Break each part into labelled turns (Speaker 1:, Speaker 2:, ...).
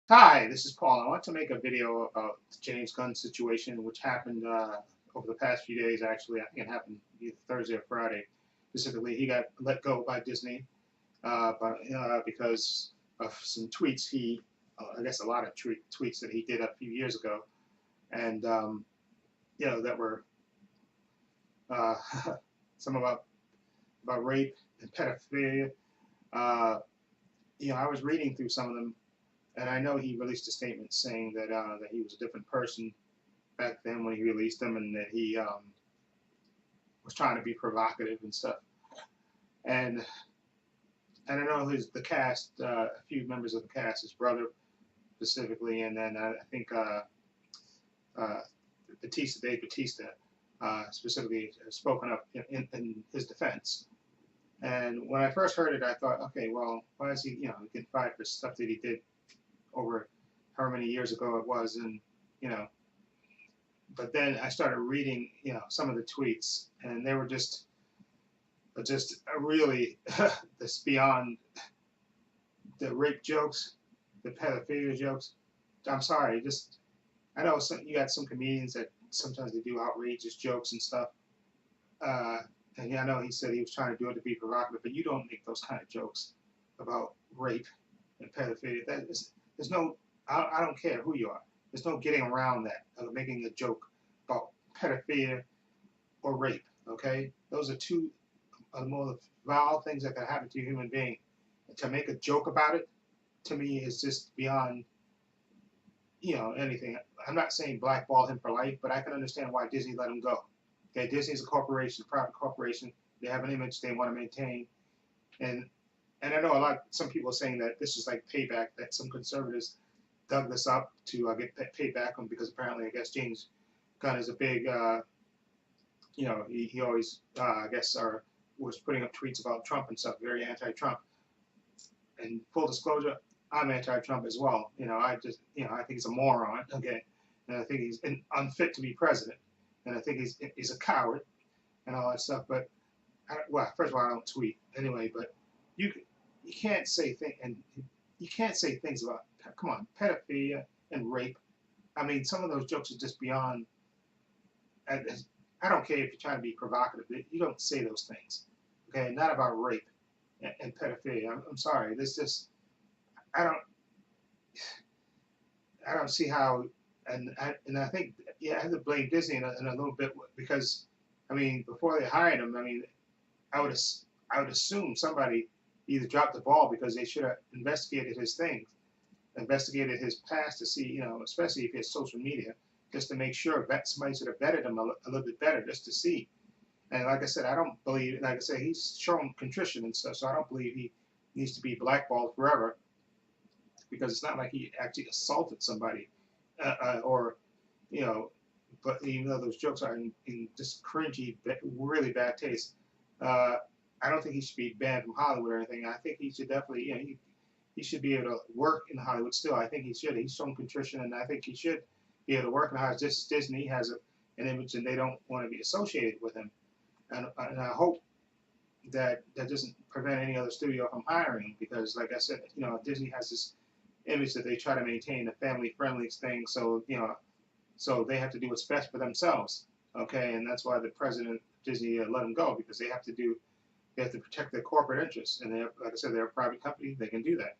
Speaker 1: Hi, this is Paul. I want to make a video about the James Gunn situation, which happened over the past few days. Actually, I think it happened either Thursday or Friday. Specifically, he got let go by Disney because of some tweets I guess a lot of tweets that he did a few years ago, and that were uh, some about rape and pedophilia. Uh, I was reading through some of them, and I know he released a statement saying that he was a different person back then when he released them, and that he was trying to be provocative and stuff. And I know the cast, a few members of the cast, his brother specifically, and then I think uh, Dave Batista, specifically spoken up in his defense. And when I first heard it, I thought, okay, well, why is he, getting fired for stuff that he did over however many years ago it was, and you know, but then I started reading, some of the tweets, and they were just really this beyond the rape jokes, the pedophilia jokes. I'm sorry, just I know you got some comedians that sometimes they do outrageous jokes and stuff. Uh, and yeah, I know he said he was trying to do it to be provocative, but you don't make those kind of jokes about rape and pedophilia. There's no, I don't care who you are. There's no getting around that of making a joke about pedophilia or rape. Okay, those are two of the most vile things that can happen to a human being. And to make a joke about it, to me, is just beyond anything. I'm not saying blackball him for life, but I can understand why Disney let him go. Okay, Disney's a corporation, a private corporation. They have an image they want to maintain, and I know some people are saying that this is like payback. That some conservatives dug this up to get paid back on because apparently I guess James Gunn is a big, he always I guess was putting up tweets about Trump and stuff, very anti-Trump. And full disclosure, I'm anti-Trump as well. I just, I think he's a moron. Okay, and I think he's unfit to be president, and I think he's a coward and all that stuff. But well, first of all, I don't tweet anyway. But you you can't say things about, come on, pedophilia and rape. I mean, some of those jokes are just beyond. I, I don't care if you're trying to be provocative. You don't say those things. Okay, not about rape and pedophilia. I'm sorry. This just I don't I don't see how, and I think, yeah, I have to blame Disney in a little bit because, I mean, before they hired him, I mean, I would I would assume somebody either dropped the ball because they should have investigated his things, investigated his past to see, especially if he has social media, just to make sure that somebody should have vetted him a little bit better just to see. And like I said, I don't believe, like I said, he's shown contrition and stuff, so I don't believe he needs to be blackballed forever because it's not like he actually assaulted somebody or you know, but even though those jokes are in just cringy, really bad taste, uh, I don't think he should be banned from Hollywood or anything. I think he should definitely, he should be able to work in Hollywood still. I think he should. He's shown contrition, and I think he should be able to work in Hollywood. Just Disney has an image, and they don't want to be associated with him. And I hope that doesn't prevent any other studio from hiring him because, like I said, Disney has this image that they try to maintain, a family-friendly thing. So they have to do what's best for themselves. Okay, and that's why the president of Disney let them go because they have to protect their corporate interests, and like I said, they're a private company. They can do that.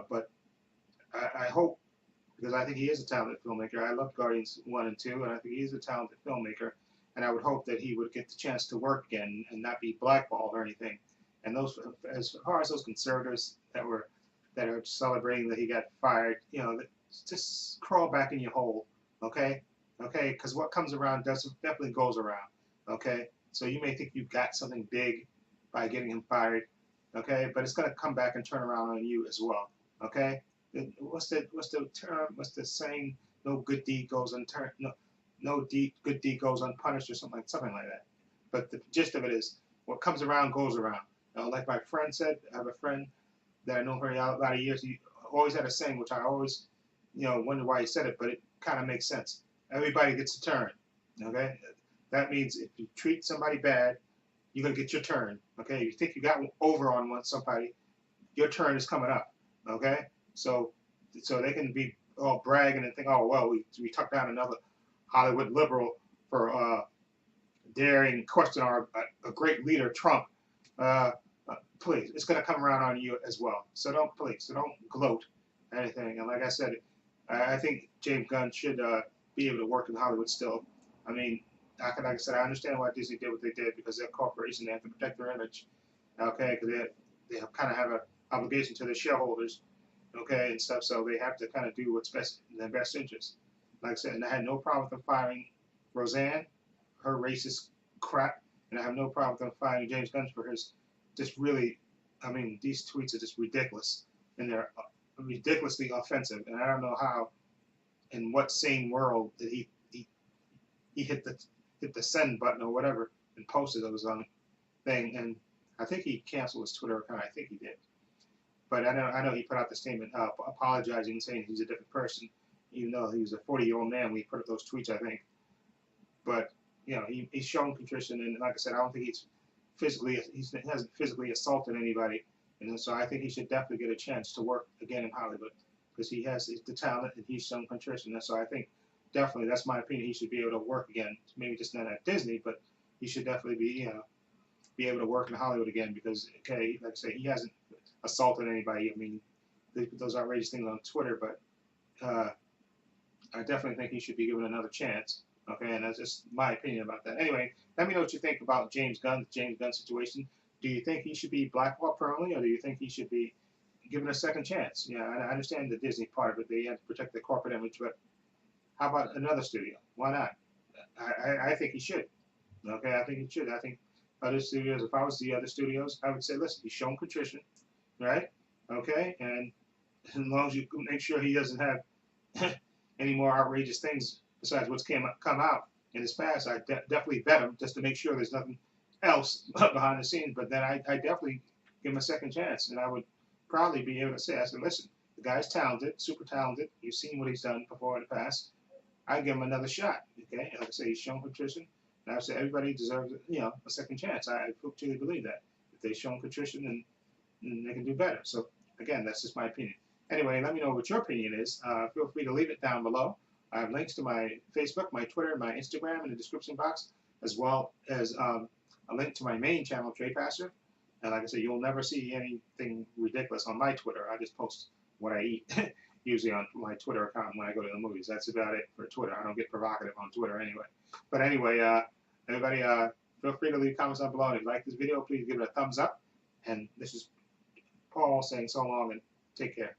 Speaker 1: But I hope, because I think he is a talented filmmaker. I loved Guardians 1 and 2, and I think he's a talented filmmaker. And I would hope that he would get the chance to work again and not be blackballed or anything. And as far as those conservatives that are celebrating that he got fired, just crawl back in your hole, okay? Okay, because what comes around definitely goes around, okay? So you may think you got something big by getting him fired, okay? But it's going to come back and turn around on you as well, okay? What's the term? What's the saying? No good deed goes unturned. No good deed goes unpunished, or something like that. But the gist of it is, what comes around goes around. Like my friend said, I have a friend that I know for a lot of years. He always had a saying, which I always, wonder why he said it, but it kind of makes sense. Everybody gets a turn. Okay, that means if you treat somebody bad, you're gonna get your turn. Okay, if you think you got over on somebody, your turn is coming up. Okay, so so they can be all bragging and think, oh well, we took down another Hollywood liberal for daring question our a great leader Trump. Uh, Please, it's going to come around on you as well. So don't gloat or anything. And like I said, I think James Gunn should be able to work in Hollywood still. I mean, like I said, I understand why Disney did what they did because they're a corporation. They have to protect their image, okay? Because they kind of have an obligation to their shareholders, okay, and stuff. So they have to kind of do what's best in their best interest. Like I said, and I had no problem with them firing Roseanne, her racist crap, and I have no problem with them firing James Gunn for his just really, I mean, these tweets are just ridiculous, and they're ridiculously offensive. And I don't know how, in what sane world did he hit the send button or whatever and posted those on thing. And I think he canceled his Twitter account. I think he did. But I know he put out the statement apologizing and saying he's a different person, even though he was a 40-year-old man when he put up those tweets, I think. But you know, he's shown contrition, and like I said, I don't think he hasn't physically assaulted anybody, and so I think he should definitely get a chance to work again in Hollywood because he has the talent and he's shown contrition. And so I think definitely, that's my opinion, he should be able to work again. Maybe just not at Disney, but he should definitely be able to work in Hollywood again because, okay, like I say, he hasn't assaulted anybody. I mean, they put those outrageous things on Twitter, but I definitely think he should be given another chance. Okay, and that's just my opinion about that. Anyway, let me know what you think about James Gunn, the James Gunn situation. Do you think he should be blackballed permanently, or do you think he should be given a second chance? Yeah, I understand the Disney part of it. They have to protect their corporate image, but how about another studio? Why not? I think he should. Okay, I think he should. I think other studios, if I was the other studios, I would say, listen, he's shown contrition, right? Okay, and as long as you make sure he doesn't have any more outrageous things besides what's come out in his past, I definitely vet him just to make sure there's nothing else behind the scenes. But then I definitely give him a second chance, and I would probably be able to say, I said, listen, the guy's talented, super talented. You've seen what he's done before in the past. I give him another shot. Okay, and like I say, he's shown contrition, and I would say everybody deserves, a second chance. I truly believe that if they've shown contrition, and they can do better. So again, that's just my opinion. Anyway, let me know what your opinion is. Feel free to leave it down below. I have links to my Facebook, my Twitter, my Instagram in the description box, as well as a link to my main channel, Trepacer. And like I said, you'll never see anything ridiculous on my Twitter. I just post what I eat, usually on my Twitter account when I go to the movies. That's about it for Twitter. I don't get provocative on Twitter anyway. But anyway, everybody, feel free to leave comments down below. And if you like this video, please give it a thumbs up. And this is Paul saying so long and take care.